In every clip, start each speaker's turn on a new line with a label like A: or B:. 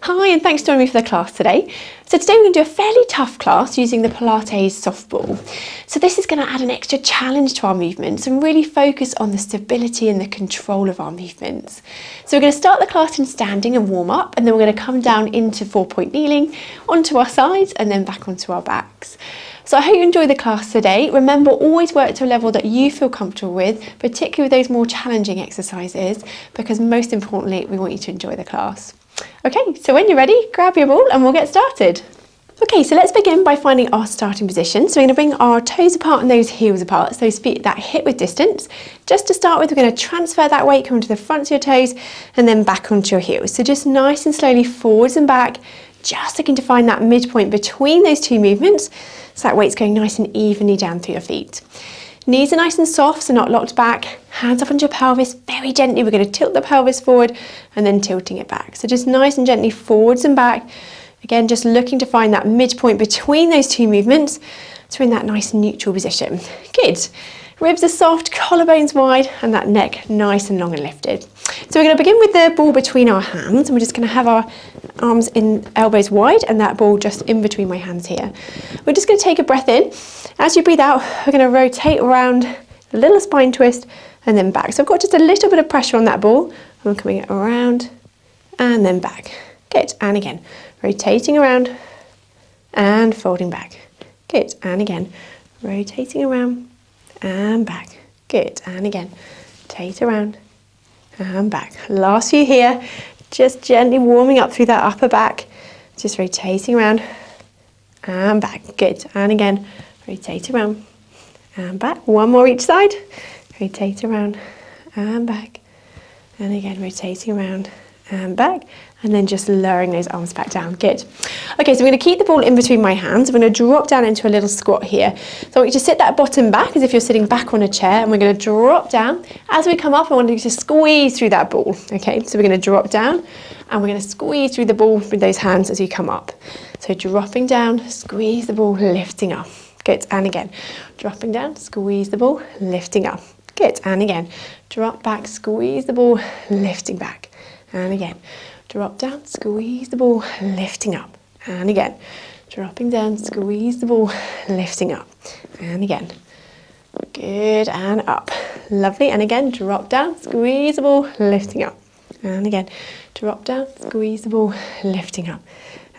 A: Hi, and thanks for joining me for the class today. So today we're going to do a fairly tough class using the Pilates softball. So this is going to add an extra challenge to our movements and really focus on the stability and the control of our movements. So we're going to start the class in standing and warm up, and then we're going to come down into 4-point kneeling, onto our sides and then back onto our backs. So I hope you enjoy the class today. Remember, always work to a level that you feel comfortable with, particularly with those more challenging exercises, because most importantly, we want you to enjoy the class. Okay, so when you're ready, grab your ball and we'll get started. Okay, so let's begin by finding our starting position. So we're going to bring our toes apart and those heels apart, so those feet that hip width distance. Just to start with, we're going to transfer that weight, come to the fronts of your toes and then back onto your heels. So just nice and slowly forwards and back, just looking to find that midpoint between those two movements, so that weight's going nice and evenly down through your feet. Knees are nice and soft, so not locked back. Hands up onto your pelvis, very gently. We're going to tilt the pelvis forward and then tilting it back. So just nice and gently forwards and back. Again, just looking to find that midpoint between those two movements, so we're in that nice neutral position. Good. Ribs are soft, collarbones wide, and that neck nice and long and lifted. So we're going to begin with the ball between our hands, and we're just going to have our arms in elbows wide and that ball just in between my hands here. We're just going to take a breath in. As you breathe out, we're going to rotate around, a little spine twist, and then back. So I've got just a little bit of pressure on that ball. I'm coming around and then back. Good. And again, rotating around and folding back. Good. And again, rotating around and back. Good. And again, rotate around and back. Last few here, just gently warming up through that upper back, just rotating around and back. Good. And again, rotate around and back. One more each side. Rotate around and back. And again, rotating around and back. And then just lowering those arms back down. Good. Okay, so I'm going to keep the ball in between my hands. I'm going to drop down into a little squat here. So I want you to sit that bottom back as if you're sitting back on a chair, and we're going to drop down. As we come up, I want you to squeeze through that ball. Okay, so we're going to drop down and we're going to squeeze through the ball with those hands as you come up. So dropping down, squeeze the ball, lifting up. Good. And again, dropping down, squeeze the ball, lifting up. Good. And again, drop back, squeeze the ball, lifting back. And again, drop down, squeeze the ball, lifting up. And again, dropping down, squeeze the ball, lifting up. And again, good, and up. Lovely. And again, drop down, squeeze the ball, lifting up. And again, drop down, squeeze the ball, lifting up.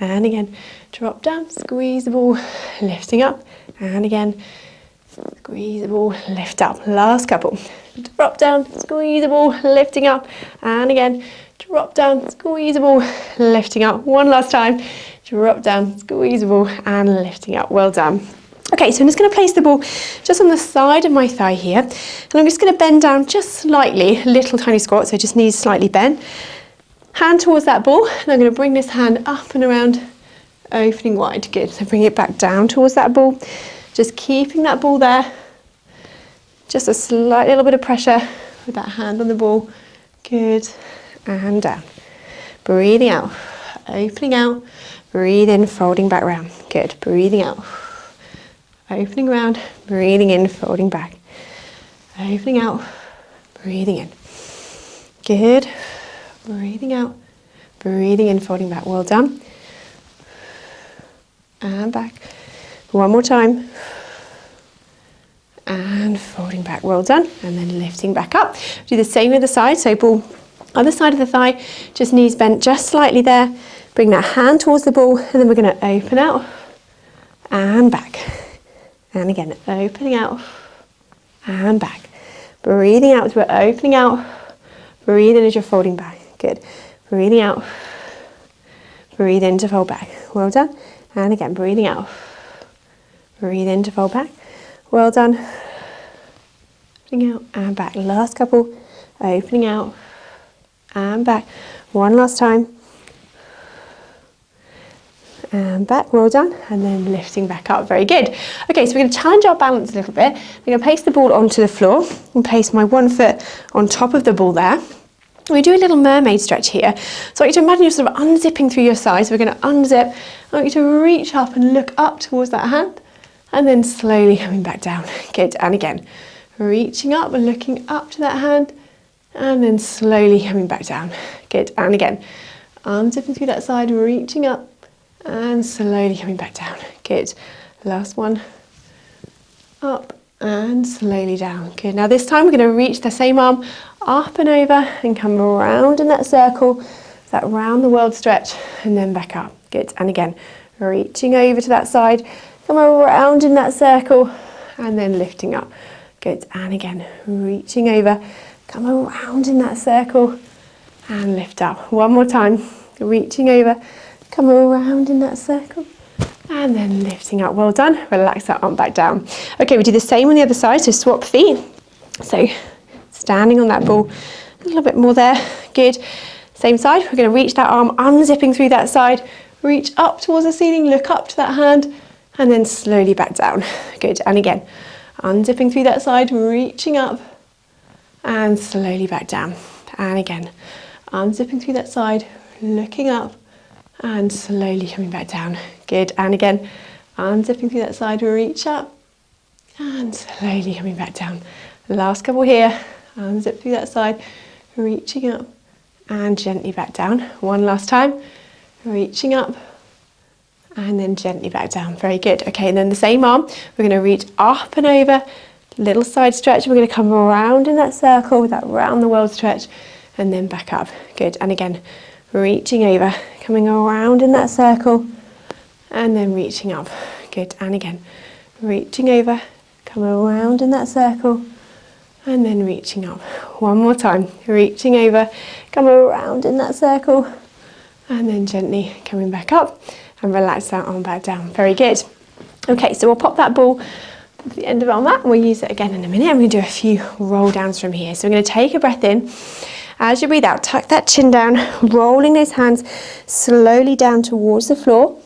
A: And again, drop down, squeeze the ball, lifting up. And again, squeeze the ball, lift up. Last couple. Drop down, squeeze the ball, lifting up. And again, drop down, squeeze the ball, lifting up. One last time. Drop down, squeeze the ball, and lifting up. Well done. Okay, so I'm just going to place the ball just on the side of my thigh here. And I'm just going to bend down just slightly, little tiny squat, so just knees slightly bent. Hand towards that ball, and I'm going to bring this hand up and around, opening wide. Good. So bring it back down towards that ball. Just keeping that ball there. Just a slight little bit of pressure with that hand on the ball. Good. And down. Breathing out. Opening out. Breathe in, folding back round. Good. Breathing out. Opening around. Breathing in, folding back. Opening out. Breathing in. Good. Breathing out. Breathing in, folding back. Well done. And back. One more time. And folding back. Well done. And then lifting back up. Do the same with the side. So ball other side of the thigh, just knees bent just slightly there. Bring that hand towards the ball, and then we're going to open out and back. And again, opening out and back. Breathing out as we're opening out. Breathe in as you're folding back. Good. Breathing out. Breathe in to fold back. Well done. And again, breathing out. Breathe in to fold back. Well done. Opening out and back. Last couple. Opening out and back. One last time. And back. Well done. And then lifting back up. Very good. Okay, so we're going to challenge our balance a little bit. We're going to place the ball onto the floor and place my one foot on top of the ball there. We do a little mermaid stretch here. So I want you to imagine you're sort of unzipping through your sides. So we're going to unzip. I want you to reach up and look up towards that hand, and then slowly coming back down. Good. And again, reaching up and looking up to that hand, and then slowly coming back down. Good. And again, unzipping through that side, reaching up and slowly coming back down. Good. Last one. Up and slowly down. Good. Now this time we're going to reach the same arm up and over and come around in that circle, that round the world stretch, and then back up. Good. And again, reaching over to that side, come around in that circle, and then lifting up. Good. And again, reaching over, come around in that circle, and lift up. One more time. Reaching over, come around in that circle, and then lifting up. Well done. Relax that arm back down. Okay, we do the same on the other side, so swap feet. So standing on that ball, a little bit more there. Good. Same side, we're going to reach that arm, unzipping through that side, reach up towards the ceiling, look up to that hand, and then slowly back down. Good. And again, unzipping through that side, reaching up, and slowly back down. And again, unzipping through that side, looking up, and slowly coming back down. Good. And again, unzipping through that side, reach up, and slowly coming back down. Last couple here, unzip through that side, reaching up, and gently back down. One last time, reaching up, and then gently back down. Very good. Okay, and then the same arm, we're going to reach up and over, little side stretch. We're going to come around in that circle, that round the world stretch, and then back up. Good. And again, reaching over, coming around in that circle, and then reaching up. Good. And again, reaching over, come around in that circle, and then reaching up. One more time, reaching over, come around in that circle, and then gently coming back up, and relax that arm back down. Very good. Okay, so we'll pop that ball to the end of our mat, and we'll use it again in a minute. I'm going to do a few roll downs from here. So we're going to take a breath in. As you breathe out, tuck that chin down, rolling those hands slowly down towards the floor.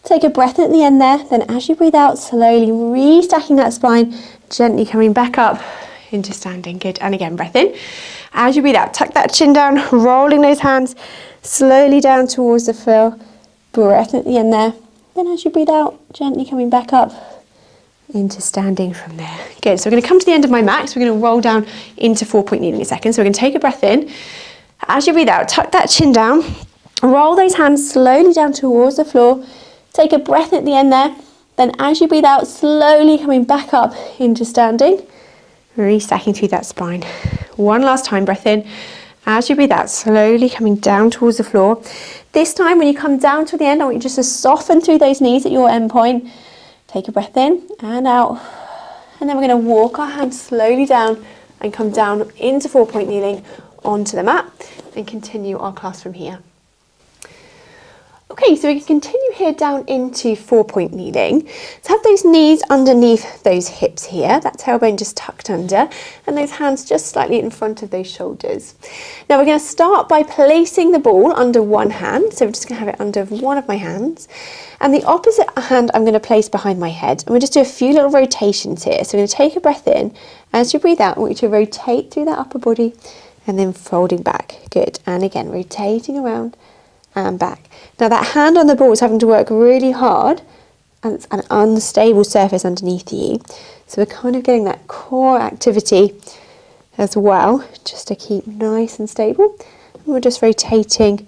A: Take a breath in at the end there. Then as you breathe out, slowly restacking that spine, gently coming back up into standing. Good. And again, breath in. As you breathe out, tuck that chin down, rolling those hands slowly down towards the floor. Breath in at the end there. Then as you breathe out, gently coming back up into standing from there. Good. So we're going to come to the end of my mat. So we're going to roll down into 4-point kneeling in a second. So we're going to take a breath in. As you breathe out, tuck that chin down. Roll those hands slowly down towards the floor. Take a breath at the end there. Then as you breathe out, slowly coming back up into standing. Restacking through that spine. One last time, breath in. As you breathe out, slowly coming down towards the floor. This time when you come down to the end, I want you just to soften through those knees at your end point. Take a breath in and out. And then we're going to walk our hands slowly down and come down into 4-point kneeling onto the mat and continue our class from here. Okay, so we can continue here down into 4-point kneeling. So have those knees underneath those hips here, that tailbone just tucked under, and those hands just slightly in front of those shoulders. Now we're going to start by placing the ball under one hand, so we're just going to have it under one of my hands, and the opposite hand I'm going to place behind my head, and we'll just do a few little rotations here. So we're going to take a breath in. As you breathe out, I want you to rotate through that upper body, and then folding back. Good, and again, rotating around and back. Now that hand on the ball is having to work really hard, and it's an unstable surface underneath you. So we're kind of getting that core activity as well, just to keep nice and stable. And we're just rotating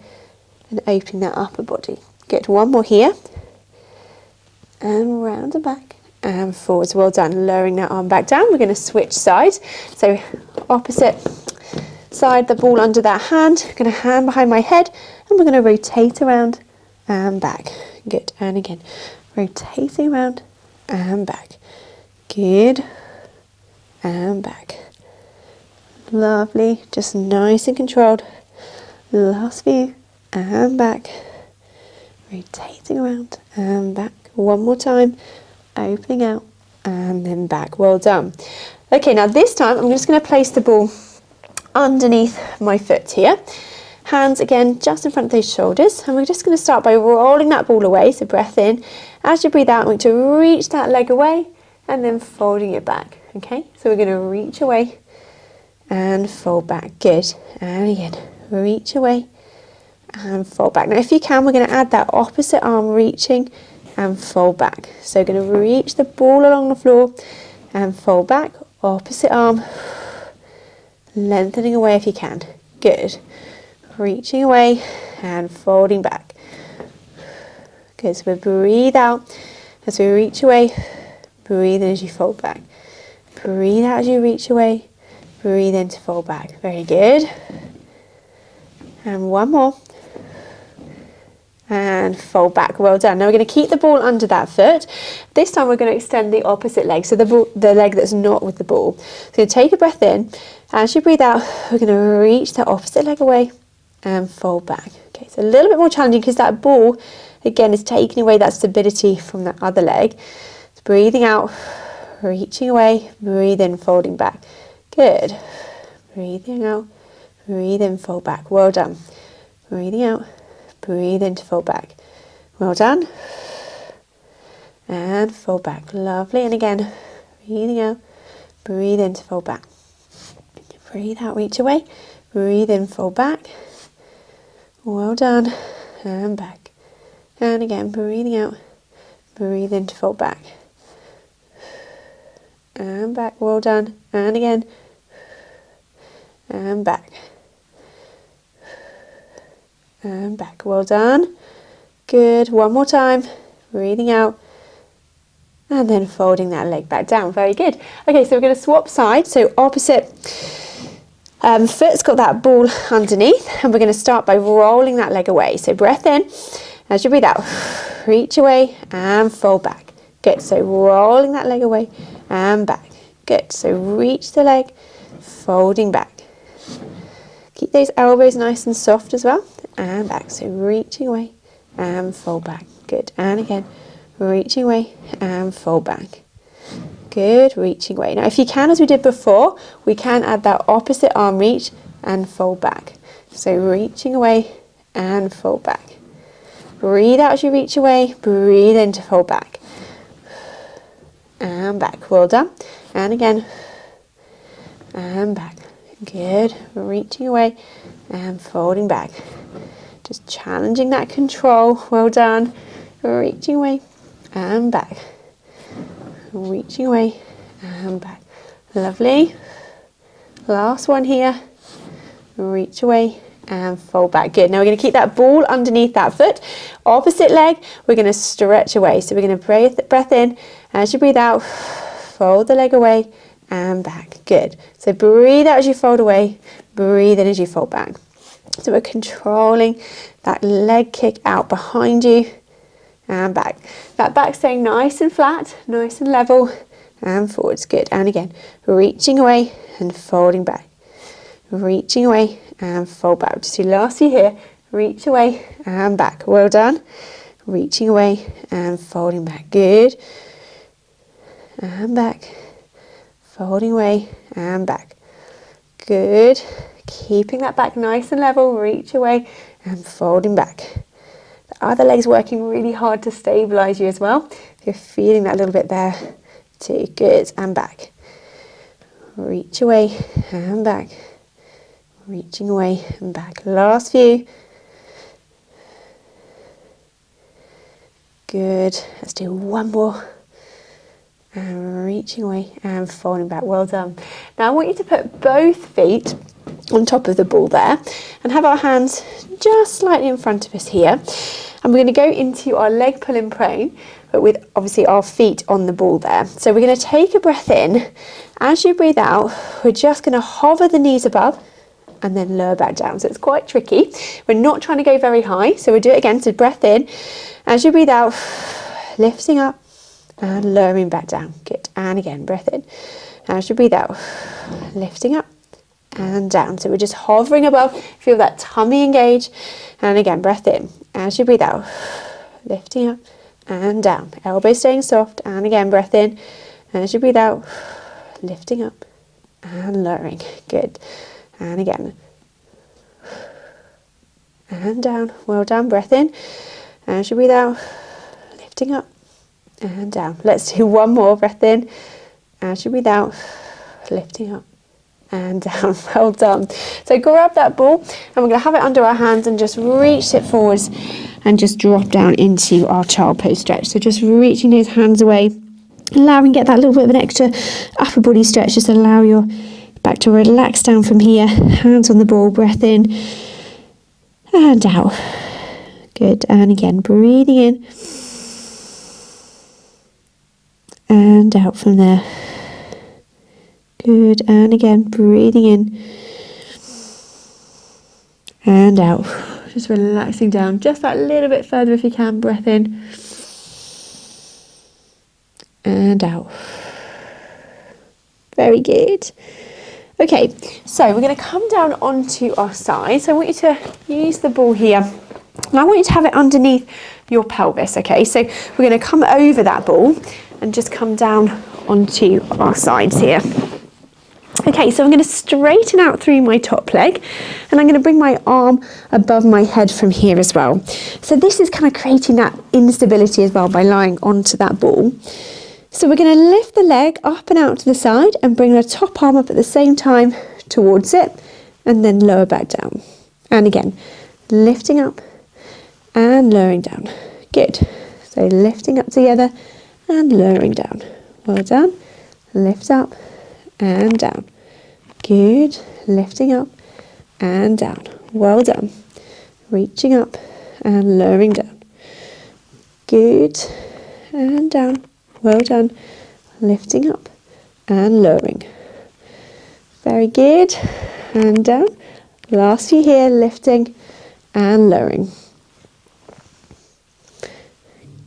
A: and opening that upper body. Good, one more here. And round and back and forwards. Well done. Lowering that arm back down. We're going to switch sides. So opposite side, the ball under that hand. I'm going to hand behind my head, and we're going to rotate around and back. Good. And again, rotating around and back. Good. And back. Lovely. Just nice and controlled. Last few. And back. Rotating around and back. One more time. Opening out and then back. Well done. Okay, now this time I'm just going to place the ball underneath my foot here. Hands again just in front of those shoulders, and we're just going to start by rolling that ball away. So breath in. As you breathe out, I want you to reach that leg away and then folding it back. Okay, so we're going to reach away and fold back. Good. And again, reach away and fold back. Now if you can, we're going to add that opposite arm reaching and fold back. So going to reach the ball along the floor and fold back. Opposite arm, lengthening away if you can. Good. Reaching away and folding back. Good, so we breathe out as we reach away, breathe in as you fold back. Breathe out as you reach away, breathe in to fold back. Very good. And one more. And fold back. Well done. Now we're going to keep the ball under that foot. This time we're going to extend the opposite leg, so the leg that's not with the ball. So take a breath in. As you breathe out, we're going to reach the opposite leg away and fold back. Okay, so a little bit more challenging because that ball, again, is taking away that stability from that other leg. So breathing out, reaching away, breathe in, folding back. Good. Breathing out, breathe in, fold back. Well done. Breathing out, breathe in to fold back. Well done. And fold back. Lovely. And again, breathing out, breathe in to fold back. Breathe out, reach away, breathe in, fold back. Well done. And back. And again, breathing out, breathe in to fold back. And back. Well done. And again. And back. And back. Well done. Good. One more time. Breathing out. And then folding that leg back down. Very good. Okay, so we're going to swap sides. So opposite foot's got that ball underneath. And we're going to start by rolling that leg away. So breath in. As you breathe out, reach away and fold back. Good. So rolling that leg away and back. Good. So reach the leg, folding back. Keep those elbows nice and soft as well. And back. So reaching away and fold back. Good. And again, reaching away and fold back. Good. Reaching away. Now, if you can, as we did before, we can add that opposite arm reach and fold back. So reaching away and fold back. Breathe out as you reach away. Breathe in to fold back. And back. Well done. And again. And back. Good. Reaching away and folding back. Just challenging that control. Well done. Reaching away and back. Reaching away and back. Lovely. Last one here. Reach away and fold back. Good. Now we're going to keep that ball underneath that foot. Opposite leg, we're going to stretch away. So we're going to breath in. As you breathe out, fold the leg away and back. Good. So breathe out as you fold away. Breathe in as you fold back. So we're controlling that leg kick out behind you and back. That back staying nice and flat, nice and level and forwards. Good. And again, reaching away and folding back. Reaching away and fold back. Just do last few here. Reach away and back. Well done. Reaching away and folding back. Good. And back. Folding away and back. Good. Keeping that back nice and level. Reach away and folding back. The other leg's working really hard to stabilize you as well. If you're feeling that a little bit there too. Good. And back. Reach away and back. Reaching away and back. Last few. Good. Let's do one more. And reaching away and folding back. Well done. Now I want you to put both feet on top of the ball there and have our hands just slightly in front of us here. And we're going to go into our leg pulling prone, but with obviously our feet on the ball there. So we're going to take a breath in. As you breathe out, we're just going to hover the knees above and then lower back down. So it's quite tricky. We're not trying to go very high. So we'll do it again. So breath in. As you breathe out, lifting up and lowering back down. Good. And again, breath in. As you breathe out, lifting up and down. So we're just hovering above. Feel that tummy engage. And again, breath in. As you breathe out, lifting up and down. Elbows staying soft. And again, breath in. As you breathe out, lifting up and lowering. Good. And again. And down. Well done. Breath in. As you breathe out, lifting up and down. Let's do one more. Breath in. As you breathe out, lifting up and down. Well done. So grab that ball and we're going to have it under our hands and just reach it forwards and just drop down into our child pose stretch. So just reaching those hands away, allowing get that little bit of an extra upper body stretch. Just allow your back to relax down from here. Hands on the ball, breath in. and out. Good, and again, breathing in and out from there. Good, and again, breathing in and out. Just relaxing down just that little bit further if you can. Breath in and out. Very good. Okay, so we're going to come down onto our side. So I want you to use the ball here, and I want you to have it underneath your pelvis, okay? So we're going to come over that ball and just come down onto our sides here. Okay, so I'm going to straighten out through my top leg, and I'm going to bring my arm above my head from here as well. So this is kind of creating that instability as well by lying onto that ball. So we're going to lift the leg up and out to the side and bring the top arm up at the same time towards it, and then lower back down. And again, lifting up and lowering down. Good. So lifting up together and lowering down. Well done. Lift up and down. Good. Lifting up and down. Well done. Reaching up and lowering down. Good. And down. Well done. Lifting up and lowering. Very good. And down. Last few here, lifting and lowering.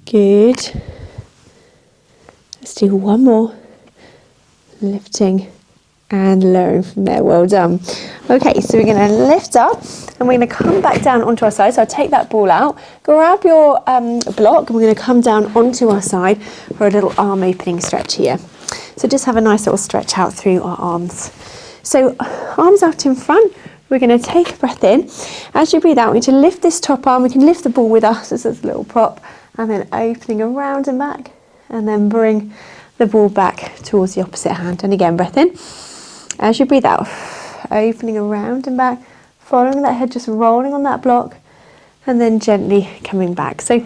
A: Good. Let's do one more. Lifting and lowering from there. Well done. Okay, so we're going to lift up and we're going to come back down onto our side. So I'll take that ball out, grab your block, and we're going to come down onto our side for a little arm opening stretch here. So just have a nice little stretch out through our arms. So arms out in front. We're going to take a breath in. As you breathe out, we need to lift this top arm. We can lift the ball with us as a little prop, and then opening around and back, and then bring the ball back towards the opposite hand. And again, breath in. As you breathe out, opening around and back, following that head, just rolling on that block, and then gently coming back. So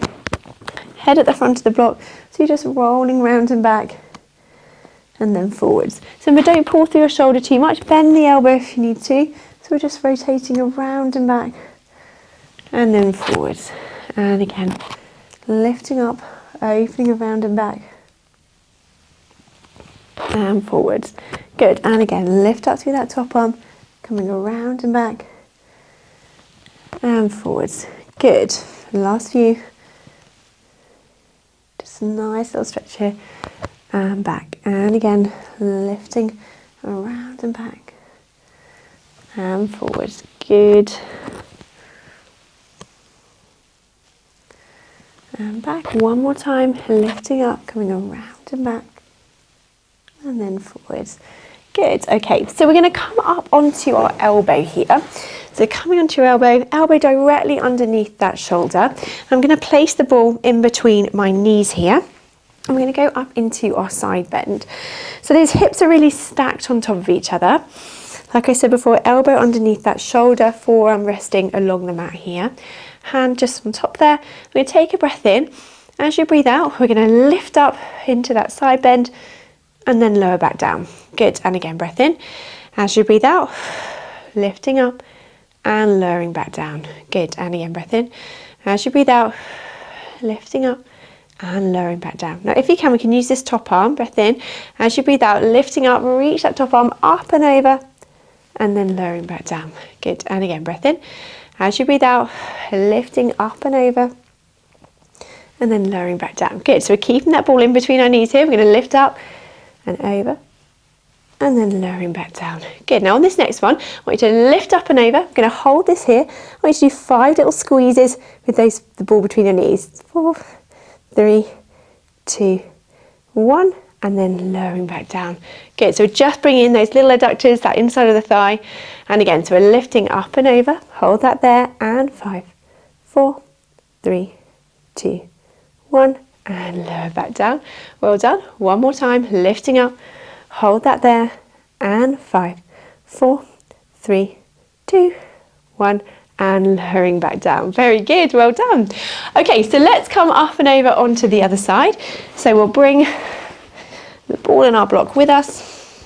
A: head at the front of the block, so you're just rolling round and back, and then forwards. So don't pull through your shoulder too much, bend the elbow if you need to. So we're just rotating around and back, and then forwards. And again, lifting up, opening around and back, and forwards. Good. And again, lift up through that top arm, coming around and back, and forwards. Good. Last few. Just a nice little stretch here, and back. And again, lifting around and back, and forwards. Good. And back. One more time, lifting up, coming around and back, and then forwards. Good. Okay, so we're going to come up onto our elbow here. So coming onto your elbow directly underneath that shoulder. I'm going to place the ball in between my knees here. I'm going to go up into our side bend. So those hips are really stacked on top of each other. Like I said before, elbow underneath that shoulder, forearm resting along the mat here. Hand just on top there. We're going to take a breath in. As you breathe out, we're going to lift up into that side bend, and then lower back down. Good. And again, breath in. As you breathe out, lifting up and lowering back down. Good. And again, breath in. As you breathe out, lifting up and lowering back down. Now, if you can, we can use this top arm. Breath in. As you breathe out, lifting up, reach that top arm up and over, and then lowering back down. Good. And again, breath in. As you breathe out, lifting up and over, and then lowering back down. Good. So we're keeping that ball in between our knees here. We're going to lift up and over, and then lowering back down. Good. Now on this next one, I want you to lift up and over. I'm going to hold this here. I want you to do 5 little squeezes with the ball between your knees. 4, 3, 2, 1, and then lowering back down. Good. So just bringing in those little adductors, that inside of the thigh. And again, so we're lifting up and over. Hold that there. And 5, 4, 3, 2, 1. And lower back down. Well done. One more time. Lifting up. Hold that there. And 5, 4, 3, 2, 1. And lowering back down. Very good. Well done. Okay, so let's come up and over onto the other side. So we'll bring the ball in our block with us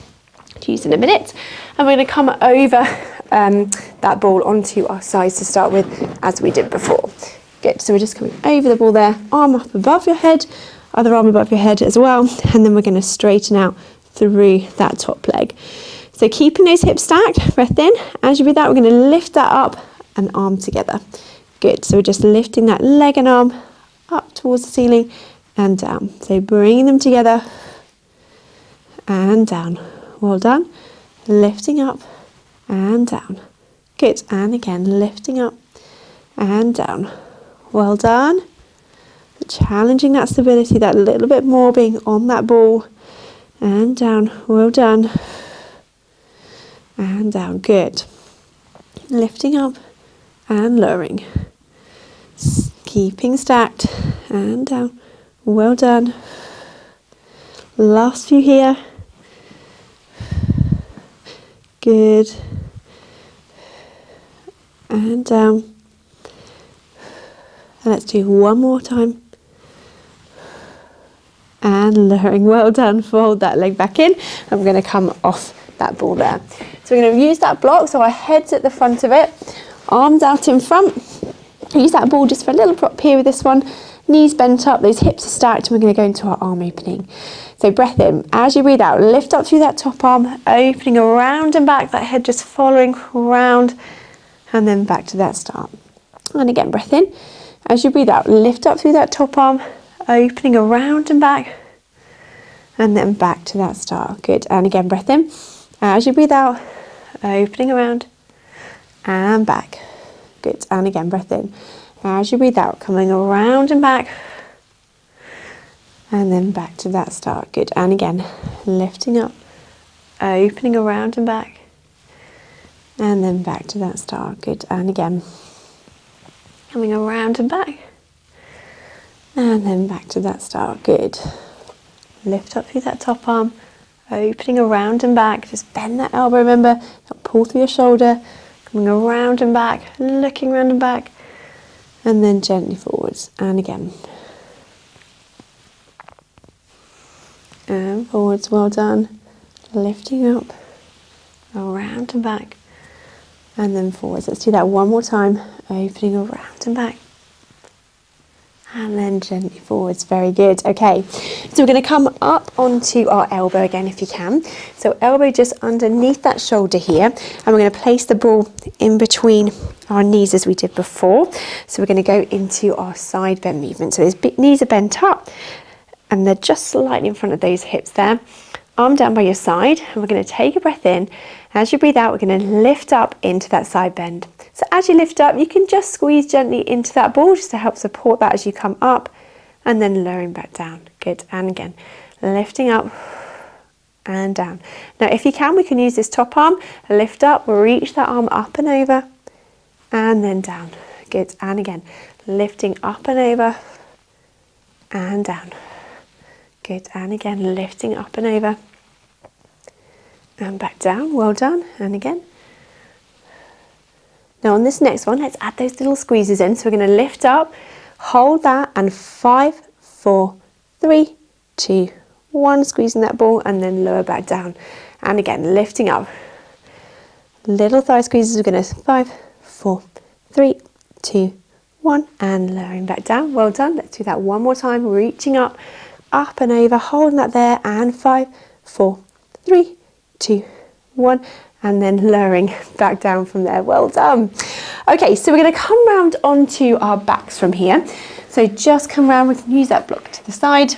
A: to use in a minute. And we're going to come over that ball onto our sides to start with, as we did before. Good, so we're just coming over the ball there, arm up above your head, other arm above your head as well, and then we're going to straighten out through that top leg. So keeping those hips stacked, breath in. As you breathe out, we're going to lift that up and arm together. Good, so we're just lifting that leg and arm up towards the ceiling and down. So bringing them together and down. Well done. Lifting up and down. Good, and again, lifting up and down. Well done. Challenging that stability, that little bit more, being on that ball and down. Well done. And down. Good. Lifting up and lowering. Keeping stacked and down. Well done. Last few here. Good. And down. And let's do one more time. And lowering. Well done. Fold that leg back in. And we're going to come off that ball there. So we're going to use that block, so our head's at the front of it, arms out in front. Use that ball just for a little prop here with this one. Knees bent up, those hips are stacked, and we're going to go into our arm opening. So breath in. As you breathe out, lift up through that top arm, opening around and back, that head just following round, and then back to that start. And again, breath in. As you breathe out, lift up through that top arm, opening around and back, and then back to that start. Good. And again, breath in. As you breathe out, opening around and back. Good. And again, breath in. As you breathe out, coming around and back, and then back to that start. Good. And again, lifting up, opening around and back, and then back to that start. Good. And again, coming around and back, and then back to that start. Good. Lift up through that top arm, opening around and back. Just bend that elbow, remember, don't pull through your shoulder. Coming around and back, looking around and back, and then gently forwards. And again. And forwards, well done. Lifting up, around and back, and then forwards. Let's do that one more time. Opening around and back, and then gently forwards. Very good. Okay, so we're going to come up onto our elbow again if you can. So elbow just underneath that shoulder here, and we're going to place the ball in between our knees as we did before. So we're going to go into our side bend movement. So those knees are bent up and they're just slightly in front of those hips there. Arm down by your side, and we're going to take a breath in. As you breathe out, we're going to lift up into that side bend. So as you lift up, you can just squeeze gently into that ball just to help support that as you come up, and then lowering back down. Good. And again, lifting up and down. Now, if you can, we can use this top arm, lift up, reach that arm up and over, and then down. Good. And again, lifting up and over and down. Good. And again, lifting up and over and back down. Well done. And again. Now on this next one, let's add those little squeezes in. So we're going to lift up, hold that, and 5, 4, 3, 2, 1, squeezing that ball, and then lower back down. And again, lifting up. Little thigh squeezes. We're going to 5, 4, 3, 2, 1, and lowering back down. Well done. Let's do that one more time. Reaching up and over, holding that there, and 5, 4, 3, 2, 1, and then lowering back down from there. Well done. Okay, so we're going to come round onto our backs from here. So just come round, we can use that block to the side,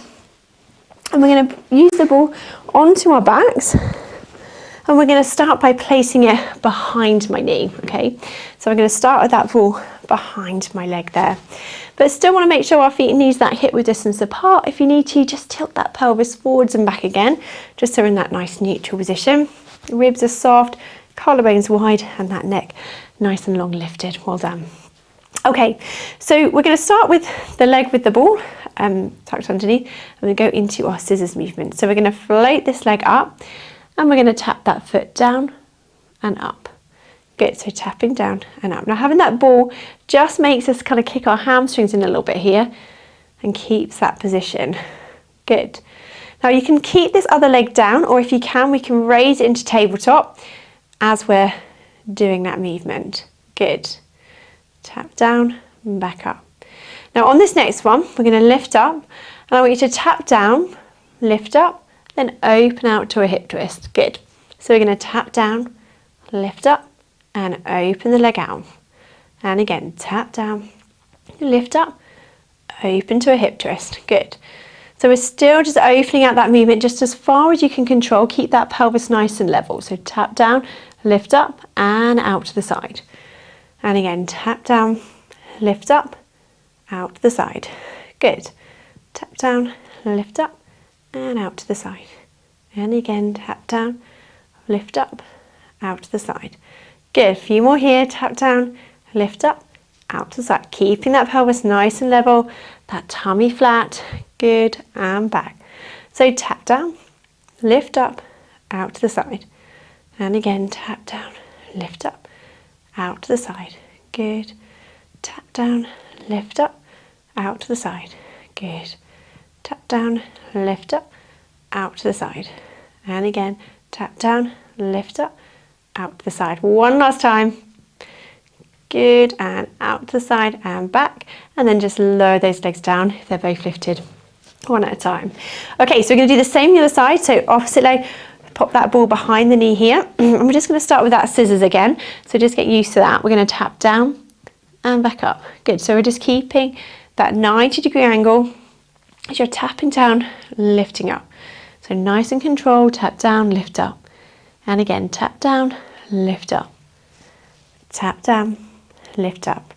A: and we're going to use the ball onto our backs, and we're going to start by placing it behind my knee. Okay, so I'm going to start with that ball behind my leg there, but still want to make sure our feet and knees that hip width distance apart. If you need to, just tilt that pelvis forwards and back again, just so we're in that nice neutral position. Ribs are soft, collarbones wide, and that neck nice and long lifted. Well done. Okay, so we're going to start with the leg with the ball tucked underneath, and we go into our scissors movement. So we're going to float this leg up, and we're going to tap that foot down and up. Good, so tapping down and up. Now having that ball just makes us kind of kick our hamstrings in a little bit here and keeps that position. Good. Now you can keep this other leg down, or if you can, we can raise it into tabletop as we're doing that movement. Good. Tap down and back up. Now on this next one, we're going to lift up, and I want you to tap down, lift up, then open out to a hip twist. Good. So we're going to tap down, lift up, and open the leg out. And again, tap down, lift up, open to a hip twist. Good. So we're still just opening out that movement just as far as you can control. Keep that pelvis nice and level. So tap down, lift up, and out to the side. And again, tap down, lift up, out to the side. Good. Tap down, lift up, and out to the side. And again, tap down, lift up, out to the side. Good. A few more here. Tap down, lift up, out to the side. Keeping that pelvis nice and level, that tummy flat. Good. And back. So tap down, lift up, out to the side. And again, tap down, lift up, out to the side. Good. Tap down, lift up, out to the side. Good. Tap down, lift up, out to the side. And again, tap down, lift up, out to the side. One last time. Good. And out to the side and back. And then just lower those legs down if they're both lifted, one at a time. Okay, so we're going to do the same the other side. So opposite leg, pop that ball behind the knee here. And we're just going to start with that scissors again. So just get used to that. We're going to tap down and back up. Good. So we're just keeping that 90-degree angle as you're tapping down, lifting up. So nice and controlled, tap down, lift up. And again, tap down, lift up. Tap down, lift up.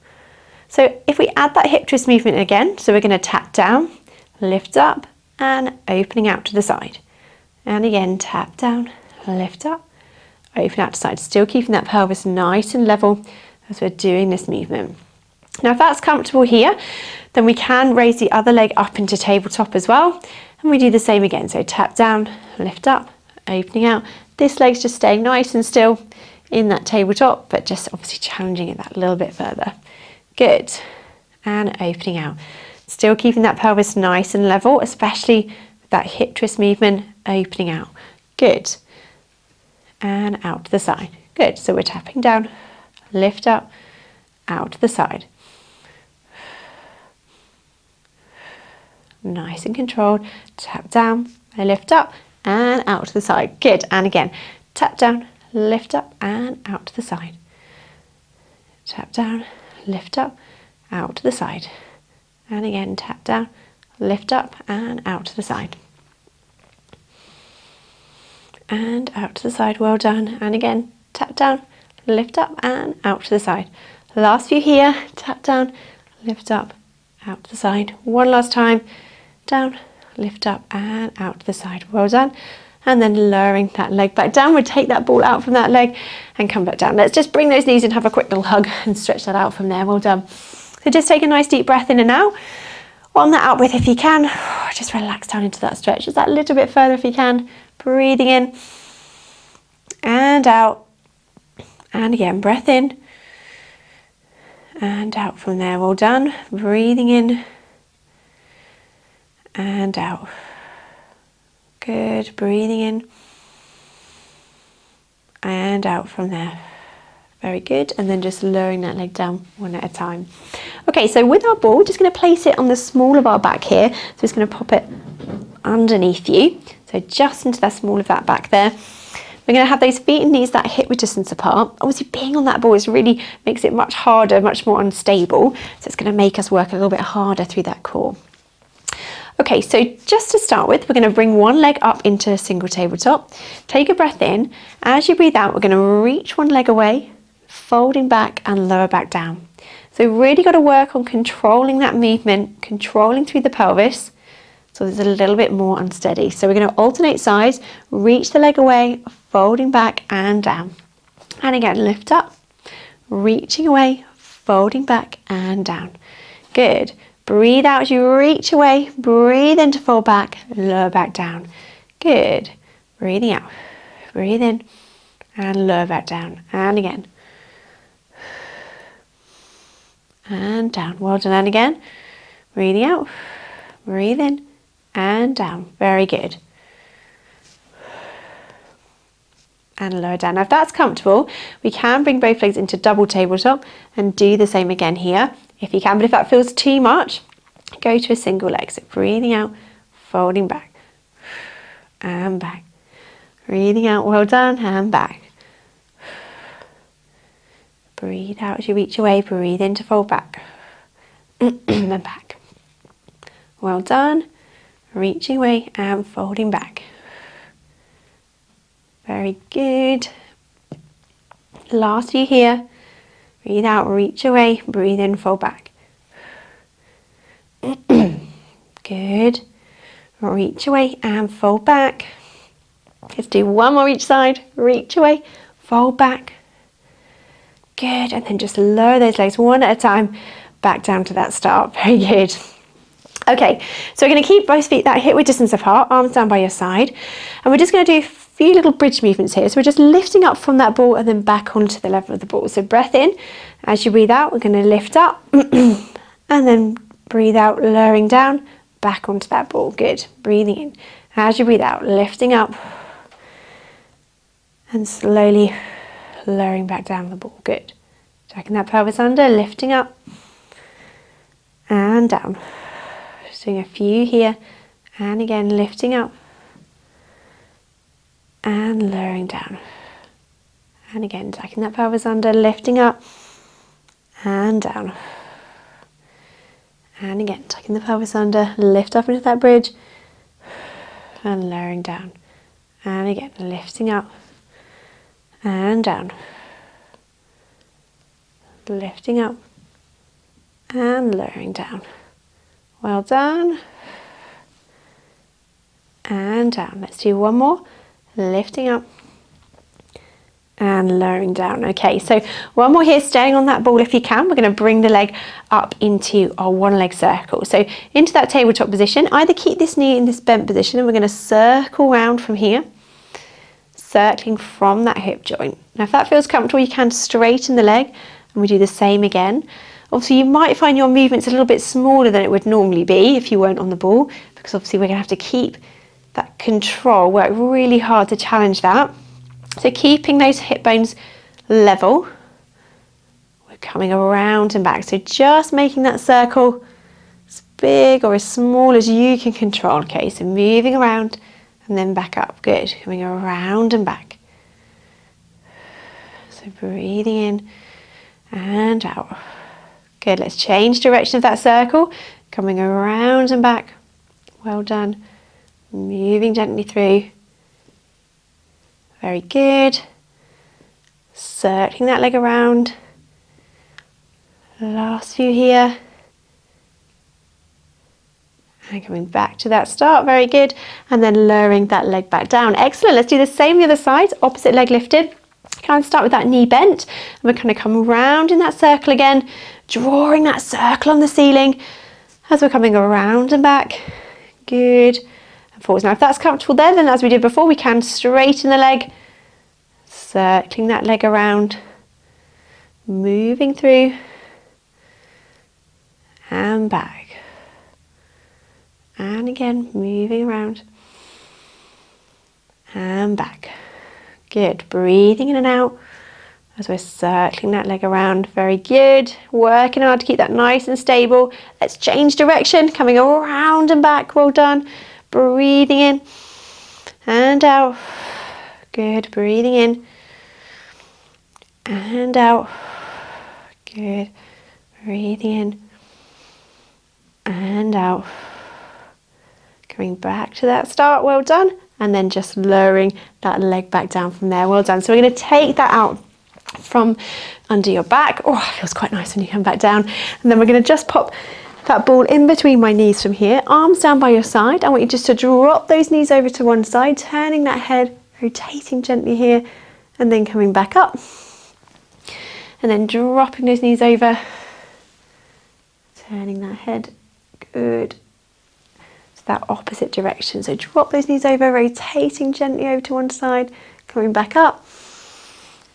A: So if we add that hip twist movement again, so we're going to tap down, lift up, and opening out to the side. And again, tap down, lift up, open out to the side. Still keeping that pelvis nice and level as we're doing this movement. Now if that's comfortable here, then we can raise the other leg up into tabletop as well. And we do the same again. So tap down, lift up, opening out. This leg's just staying nice and still in that tabletop, but just obviously challenging it that little bit further. Good. And opening out. Still keeping that pelvis nice and level, especially with that hip twist movement, opening out. Good. And out to the side. Good. So we're tapping down, lift up, out to the side. Nice and controlled. Tap down, lift up, and out to the side. Good. And again, tap down, lift up, and out to the side. Tap down, lift up, out to the side. And again, tap down, lift up, and out to the side. And out to the side. Well done. And again, tap down, lift up, and out to the side. Last few here. Tap down, lift up, out to the side. One last time. Down, lift up, and out to the side. Well done. And then lowering that leg back down. We'll take that ball out from that leg and come back down. Let's just bring those knees and have a quick little hug and stretch that out from there. Well done. So just take a nice deep breath in and out. On that out breath if you can. Just relax down into that stretch. Just that little bit further if you can. Breathing in and out. And again, breath in and out from there. Well done. Breathing in and out. Good. Breathing in and out from there. Very good. And then just lowering that leg down one at a time. Okay, so with our ball, we're just going to place it on the small of our back here. So it's going to pop it underneath you. So just into the small of that back there. We're going to have those feet and knees that hip width distance apart. Obviously being on that ball is really makes it much harder, much more unstable. So it's going to make us work a little bit harder through that core. Okay, so just to start with, we're going to bring one leg up into a single tabletop. Take a breath in. As you breathe out, we're going to reach one leg away, folding back and lower back down. So really got to work on controlling that movement, controlling through the pelvis. So it's a little bit more unsteady. So we're going to alternate sides, reach the leg away, folding back and down. And again, lift up, reaching away, folding back and down. Good. Breathe out as you reach away, breathe in to fold back, lower back down. Good. Breathing out, breathe in and lower back down. And again. And down. Well done. And again. Breathing out, breathe in and down. Very good. and lower down. Now if that's comfortable, we can bring both legs into double tabletop and do the same again here if you can, but if that feels too much, go to a single leg. So breathing out, folding back and back. Breathing out, well done, and back. Breathe out as you reach away, breathe in to fold back. And back. Well done. Reaching away and folding back. Very good. Last few here. Breathe out, reach away, breathe in, fold back. Good. Reach away and fold back. Let's do one more each side. Reach away, fold back. Good. And then just lower those legs one at a time back down to that start. Very good. Okay, so we're going to keep both feet that hip width distance apart, arms down by your side. And we're just going to do a few little bridge movements here. So we're just lifting up from that ball and then back onto the level of the ball. So breath in. As you breathe out, we're going to lift up. And then breathe out, lowering down, back onto that ball. Good. Breathing in. As you breathe out, lifting up. And slowly lowering back down the ball. Good. Taking that pelvis under, lifting up. And down. Just doing a few here. And again, lifting up. And lowering down. And again, taking that pelvis under, lifting up. And down. And again, taking the pelvis under, lift up into that bridge. And lowering down. And again, lifting up. And down. Lifting up. And lowering down. Well done. And down. Let's do one more. Lifting up. And lowering down. Okay, so one more here, staying on that ball if you can. We're going to bring the leg up into our one leg circle. So into that tabletop position. Either keep this knee in this bent position and we're going to circle round from here. Circling from that hip joint. Now if that feels comfortable, you can straighten the leg and we do the same again. Obviously you might find your movements a little bit smaller than it would normally be if you weren't on the ball, because obviously we're going to have to keep that control, work really hard to challenge that. So keeping those hip bones level, we're coming around and back. So just making that circle as big or as small as you can control. Okay, so moving around and then back up. Good. Coming around and back. So breathing in and out. Good. Let's change direction of that circle. Coming around and back. Well done. Moving gently through. Very good. Circling that leg around. Last few here. And coming back to that start. Very good. And then lowering that leg back down. Excellent. Let's do the same the other side. Opposite leg lifted. Kind of start with that knee bent. And we're going to come around in that circle again. Drawing that circle on the ceiling. As we're coming around and back. Good. And forwards. Now if that's comfortable there, then as we did before, we can straighten the leg. Circling that leg around. Moving through. And back. And again, moving around. And back. Good. Breathing in and out as we're circling that leg around. Very good. Working hard to keep that nice and stable. Let's change direction. Coming around and back. Well done. Breathing in and out. Good. Breathing in and out. Good. Breathing in and out. Coming back to that start. Well done. And then just lowering that leg back down from there. Well done. So we're going to take that out from under your back. Oh, it feels quite nice when you come back down. And then we're going to just pop that ball in between my knees from here. Arms down by your side. I want you just to drop those knees over to one side, turning that head, rotating gently here, and then coming back up. And then dropping those knees over, turning that head. Good. That opposite direction. So drop those knees over, rotating gently over to one side, coming back up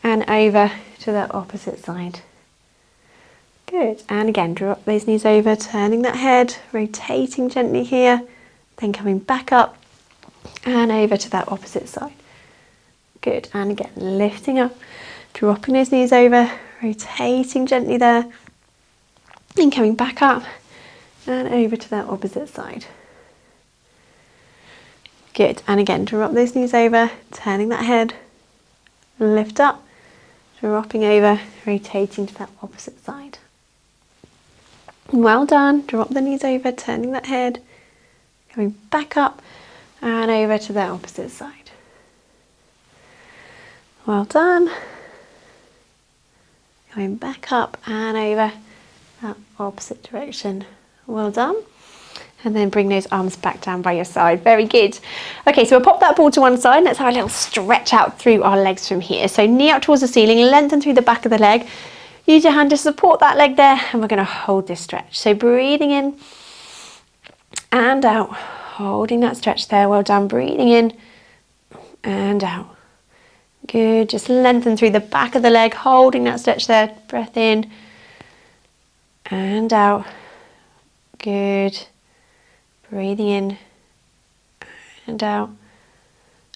A: and over to that opposite side. Good. And again, drop those knees over, turning that head, rotating gently here, then coming back up and over to that opposite side. Good, and again, lifting up, dropping those knees over, rotating gently there, and coming back up and over to that opposite side. Good, and again, drop those knees over, turning that head, lift up, dropping over, rotating to that opposite side. Well done, drop the knees over, turning that head, coming back up and over to the opposite side. Well done. Going back up and over that opposite direction. Well done. And then bring those arms back down by your side. Very good. Okay, so we'll pop that ball to one side. Let's have a little stretch out through our legs from here. So knee up towards the ceiling, lengthen through the back of the leg. Use your hand to support that leg there, and we're going to hold this stretch. So breathing in and out, holding that stretch there. Well done. Breathing in and out. Good. Just lengthen through the back of the leg, holding that stretch there. Breath in and out. Good. Breathing in and out.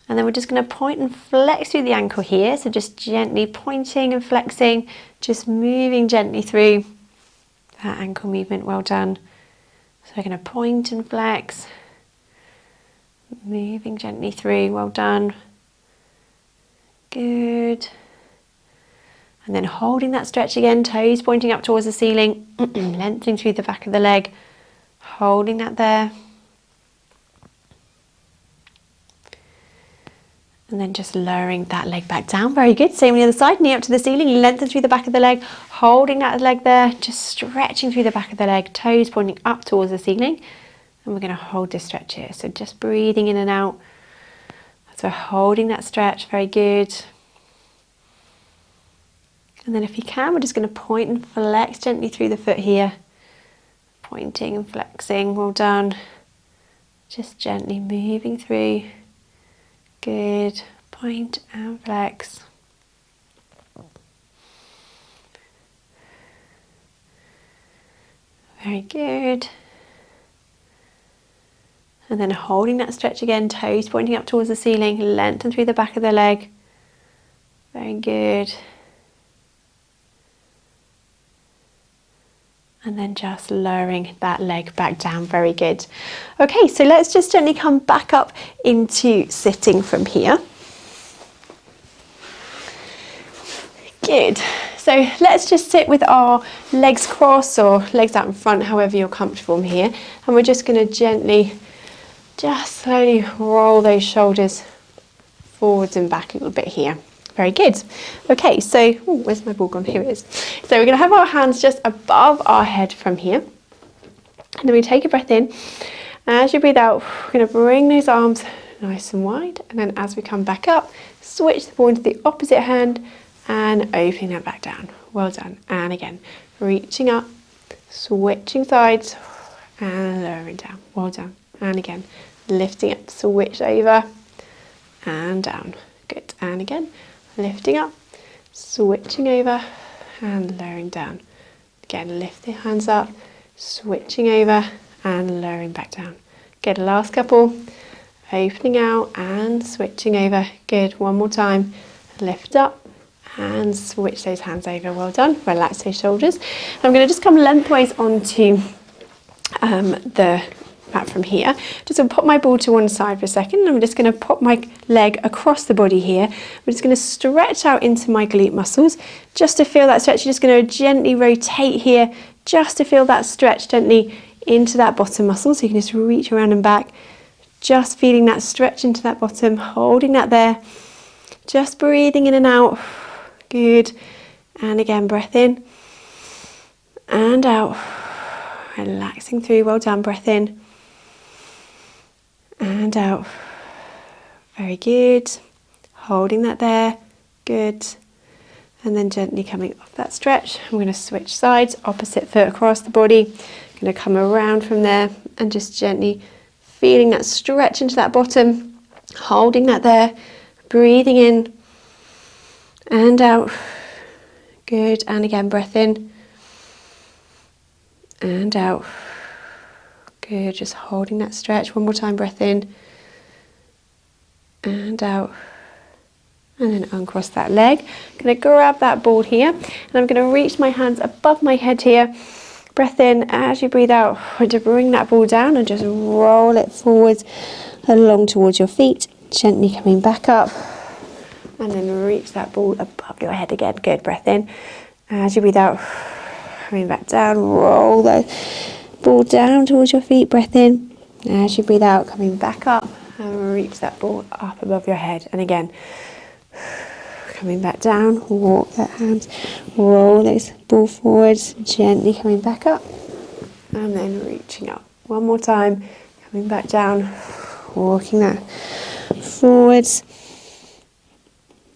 A: And then we're just going to point and flex through the ankle here. So just gently pointing and flexing, just moving gently through that ankle movement. Well done. So we're going to point and flex, moving gently through. Well done. Good. And then holding that stretch again, toes pointing up towards the ceiling, lengthening through the back of the leg, holding that there. And then just lowering that leg back down. Very good. Same on the other side. Knee up to the ceiling, lengthen through the back of the leg, holding that leg there, just stretching through the back of the leg, toes pointing up towards the ceiling. And we're going to hold this stretch here. So just breathing in and out. So holding that stretch. Very good. And then if you can, we're just going to point and flex gently through the foot here. Pointing and flexing. Well done. Just gently moving through. Good. Point and flex. Very good. And then holding that stretch again, toes pointing up towards the ceiling, lengthen through the back of the leg. Very good. And then just lowering that leg back down. Very good. Okay, so let's just gently come back up into sitting from here. Good. So let's just sit with our legs crossed or legs out in front, however you're comfortable here. And we're just going to gently, just slowly roll those shoulders forwards and back a little bit here. Very good. Okay, so, where's my ball gone? Here it is. So we're going to have our hands just above our head from here. And then we take a breath in. As you breathe out, we're going to bring those arms nice and wide. And then as we come back up, switch the ball into the opposite hand and opening that back down. Well done. And again, reaching up, switching sides and lowering down. Well done. And again, lifting up, switch over and down. Good. And again, lifting up, switching over and lowering down. Again, lift the hands up, switching over and lowering back down. Good, last couple. Opening out and switching over. Good, one more time. Lift up and switch those hands over. Well done. Relax those shoulders. I'm going to just come lengthways onto the mat from here. Just going to pop my ball to one side for a second. And I'm just going to pop my leg across the body here. I'm just going to stretch out into my glute muscles. Just to feel that stretch, you're just going to gently rotate here, just to feel that stretch gently into that bottom muscle. So you can just reach around and back, just feeling that stretch into that bottom, holding that there, just breathing in and out. Good. And again, breath in and out, relaxing through. Well done. Breath in and out. Very good. Holding that there. Good. And then gently coming off that stretch. I'm going to switch sides, opposite foot across the body. I'm going to come around from there and just gently feeling that stretch into that bottom, holding that there, breathing in and out. Good. And again, breath in and out. Good. Just holding that stretch. One more time, breath in and out. and then uncross that leg. I'm going to grab that ball here, and I'm going to reach my hands above my head here. Breath in. As you breathe out, to bring that ball down and just roll it forwards along towards your feet, gently coming back up, and then reach that ball above your head again. Good. Breath in. As you breathe out, coming back down, roll the ball down towards your feet. Breath in. As you breathe out, coming back up, and reach that ball up above your head. And again, coming back down, walk that hand, roll this ball forwards, gently coming back up, and then reaching up. One more time, coming back down, walking that forwards,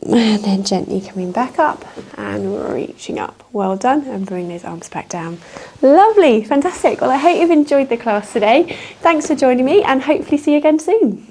A: and then gently coming back up and reaching up. Well done, and bring those arms back down. Lovely, fantastic. Well, I hope you've enjoyed the class today. Thanks for joining me, and hopefully see you again soon.